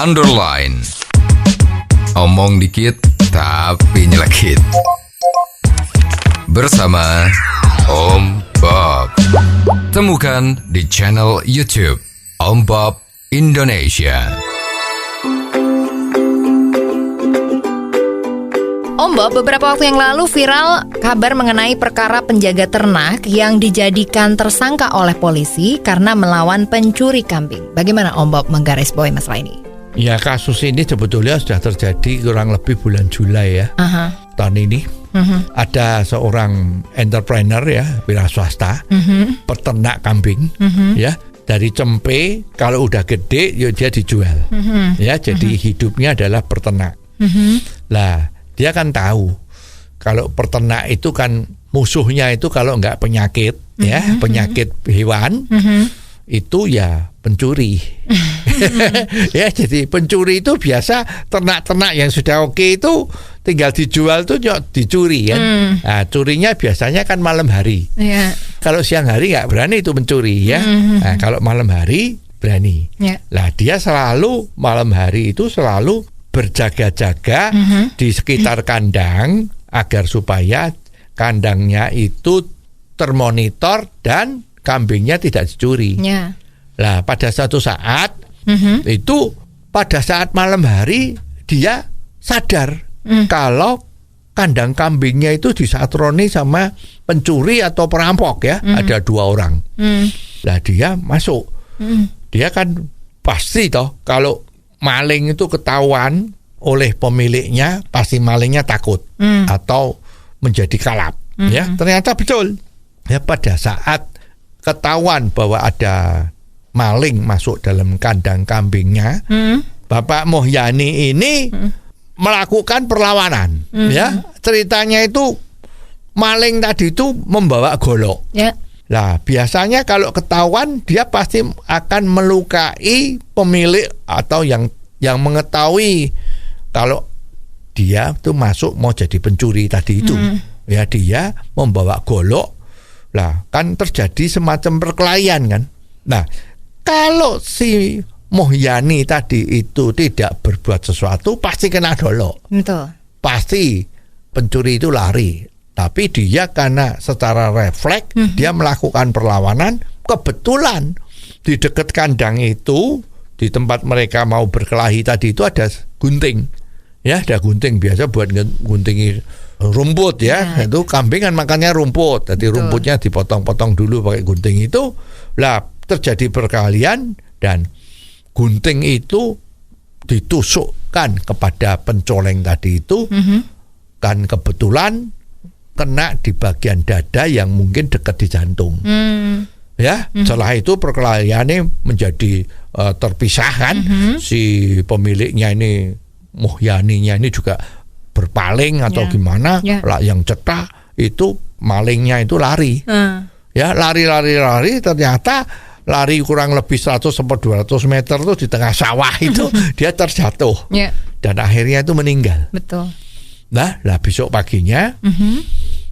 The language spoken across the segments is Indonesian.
underline. Omong dikit tapi nyelekit. Bersama Om Bob. Temukan di channel YouTube Om Bob Indonesia. Om Bob, beberapa waktu yang lalu viral kabar mengenai perkara penjaga ternak yang dijadikan tersangka oleh polisi karena melawan pencuri kambing. Bagaimana Om Bob menggarisbawahi masalah ini? Ya, kasus ini sebetulnya sudah terjadi kurang lebih bulan Juli ya, tahun ini. Ada seorang entrepreneur ya, wira swasta, peternak kambing, ya, dari cempe kalau udah gede ya dia dijual, ya, jadi hidupnya adalah peternak. Lah, dia kan tahu kalau peternak itu kan musuhnya itu kalau nggak penyakit, ya, penyakit hewan, itu ya pencuri. Ya, jadi pencuri itu biasa ternak-ternak yang sudah oke itu tinggal dijual tuh dicuri kan. Nah, curinya biasanya kan malam hari. Kalau siang hari nggak berani itu mencuri ya. Nah, kalau malam hari berani. Lah, dia selalu malam hari itu selalu berjaga-jaga di sekitar kandang agar supaya kandangnya itu termonitor dan kambingnya tidak dicuri. Lah, pada suatu saat itu pada saat malam hari dia sadar kalau kandang kambingnya itu disatroni sama pencuri atau perampok ya, ada 2 orang. Lah, dia masuk. Dia kan pasti toh kalau maling itu ketahuan oleh pemiliknya, pasti malingnya takut atau menjadi kalap. Ya, ternyata betul. Ya, pada saat ketahuan bahwa ada maling masuk dalam kandang kambingnya, Bapak Mohyani ini melakukan perlawanan. Ya, ceritanya itu maling tadi itu membawa golok. Nah, biasanya kalau ketahuan dia pasti akan melukai pemilik atau yang mengetahui kalau dia tuh masuk mau jadi pencuri tadi itu. Ya, dia membawa golok. Lah, kan terjadi semacam perkelahian kan. Nah, kalau si Mohyani tadi itu tidak berbuat sesuatu pasti kena golok. Betul. Pasti pencuri itu lari. Tapi dia karena secara refleks dia melakukan perlawanan, kebetulan di dekat kandang itu di tempat mereka mau berkelahi tadi itu ada gunting. Ya, ada gunting biasa buat guntingi rumput ya. Itu kambing kan makannya rumput. Jadi rumputnya dipotong-potong dulu pakai gunting itu. Lah, terjadi perkelahian dan gunting itu ditusukkan kepada pencoleng tadi itu. Kan kebetulan kena di bagian dada yang mungkin dekat di jantung. Ya, setelah itu perkelahiannya menjadi terpisahkan. Si pemiliknya ini Mohyaninya ini juga berpaling atau gimana. Lah, yang cetak itu malingnya itu lari. Ya, lari ternyata lari kurang lebih 100-200 meter tuh di tengah sawah itu dia terjatuh. Dan akhirnya itu meninggal. Betul. Nah, besok paginya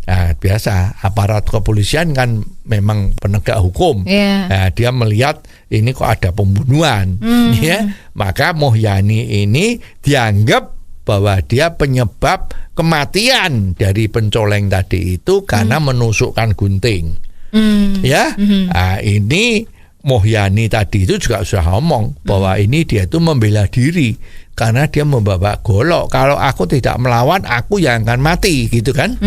nah, biasa aparat kepolisian kan memang penegak hukum. Nah, dia melihat ini kok ada pembunuhan, ya, maka Mohyani ini dianggap bahwa dia penyebab kematian dari pencoleng tadi itu karena menusukkan gunting. Ya, nah, ini Mohyani tadi itu juga sudah ngomong bahwa ini dia itu membela diri karena dia membawa golok. Kalau aku tidak melawan, aku yang akan mati, gitu kan?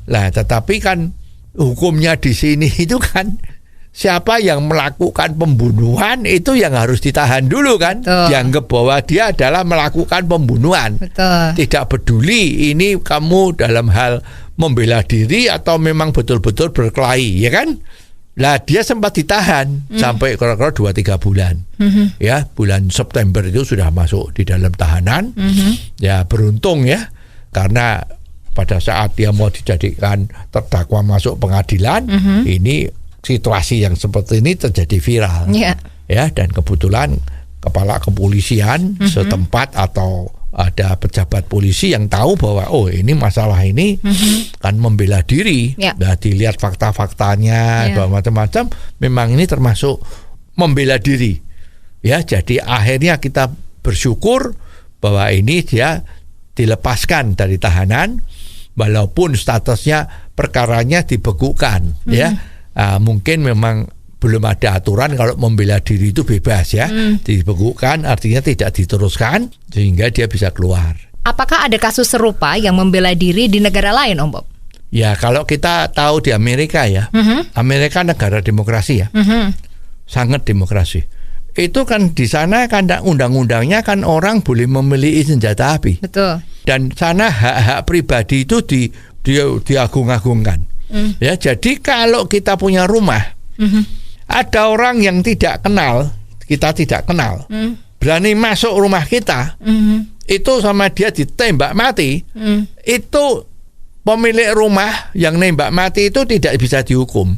Lah, tetapi kan hukumnya di sini itu kan siapa yang melakukan pembunuhan itu yang harus ditahan dulu kan? Dianggap bahwa dia adalah melakukan pembunuhan. Tidak peduli ini kamu dalam hal membela diri atau memang betul-betul berkelahi, ya kan? Lah, dia sempat ditahan sampai kira-kira 2-3 bulan. Ya, bulan September itu sudah masuk di dalam tahanan. Ya, beruntung ya, karena pada saat dia mau dijadikan terdakwa masuk pengadilan, ini situasi yang seperti ini terjadi viral. Ya, dan kebetulan kepala kepolisian setempat atau ada pejabat polisi yang tahu bahwa ini masalah ini kan membela diri. Nah, dilihat fakta-faktanya bahwa macam-macam memang ini termasuk membela diri. Ya, jadi akhirnya kita bersyukur bahwa ini dia dilepaskan dari tahanan walaupun statusnya perkaranya dibekukan ya. Mungkin memang belum ada aturan kalau membela diri itu bebas ya. Dibekukan artinya tidak diteruskan sehingga dia bisa keluar. Apakah ada kasus serupa yang membela diri di negara lain, Om Bob? Ya, kalau kita tahu di Amerika ya. Amerika negara demokrasi ya. Sangat demokrasi. Itu kan di sana kan undang-undangnya kan orang boleh memiliki senjata api. Betul. Dan sana hak-hak pribadi itu diagung-agungkan. Ya, jadi kalau kita punya rumah, ada orang yang tidak kenal, kita tidak kenal, berani masuk rumah kita, itu sama dia ditembak mati, itu pemilik rumah yang nembak mati itu tidak bisa dihukum.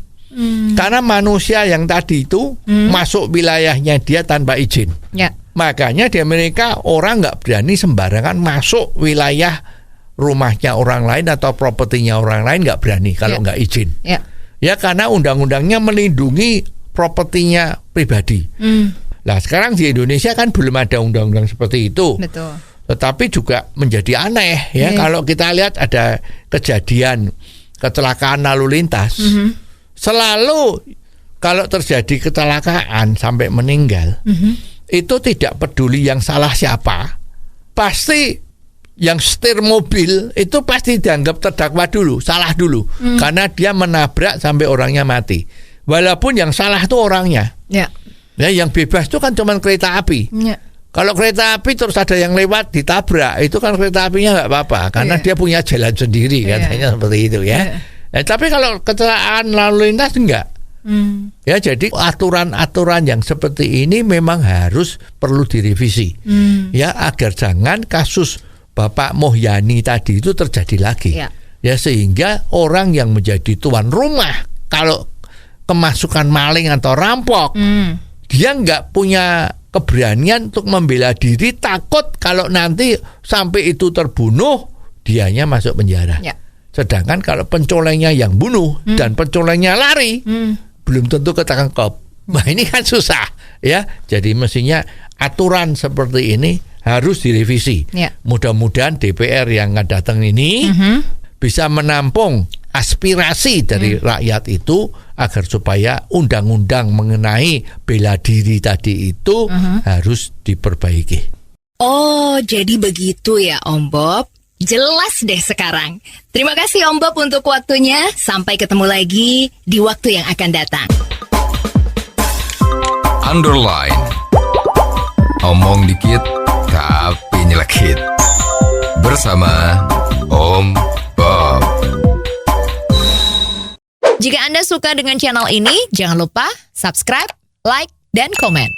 Karena manusia yang tadi itu masuk wilayahnya dia tanpa izin. Ya. Makanya di Amerika orang nggak berani sembarangan masuk wilayah rumahnya orang lain atau propertinya orang lain, nggak berani kalau nggak izin. Ya karena undang-undangnya melindungi propertinya pribadi. Nah sekarang di Indonesia kan belum ada undang-undang seperti itu. Betul. Tetapi juga menjadi aneh ya kalau kita lihat ada kejadian kecelakaan lalu lintas. Selalu kalau terjadi kecelakaan sampai meninggal, itu tidak peduli yang salah siapa, pasti yang setir mobil itu pasti dianggap terdakwa dulu, salah dulu, karena dia menabrak sampai orangnya mati. Walaupun yang salah itu orangnya. Ya, yang bebas itu kan cuma kereta api. Kalau kereta api terus ada yang lewat ditabrak, itu kan kereta apinya nggak apa-apa, karena dia punya jalan sendiri, katanya seperti itu ya. Tapi kalau kecelakaan lalu lintas enggak. Ya, jadi aturan-aturan yang seperti ini memang harus perlu direvisi. Ya, agar jangan kasus Bapak Mohyani tadi itu terjadi lagi. Ya, sehingga orang yang menjadi tuan rumah kalau kemasukan maling atau rampok, dia nggak punya keberanian untuk membela diri, takut kalau nanti sampai itu terbunuh, dianya masuk penjara. Sedangkan kalau pencolengnya yang bunuh dan pencolengnya lari, belum tentu ketangkep. Nah ini kan susah ya. Jadi mestinya aturan seperti ini harus direvisi. Mudah-mudahan DPR yang akan datang ini bisa menampung aspirasi dari rakyat itu agar supaya undang-undang mengenai bela diri tadi itu harus diperbaiki. Oh, jadi begitu ya Om Bob. Jelas deh sekarang. Terima kasih Om Bob untuk waktunya. Sampai ketemu lagi di waktu yang akan datang. Underline. Omong dikit tapi nyelekit. Bersama Om Bob. Jika Anda suka dengan channel ini, jangan lupa subscribe, like, dan komen.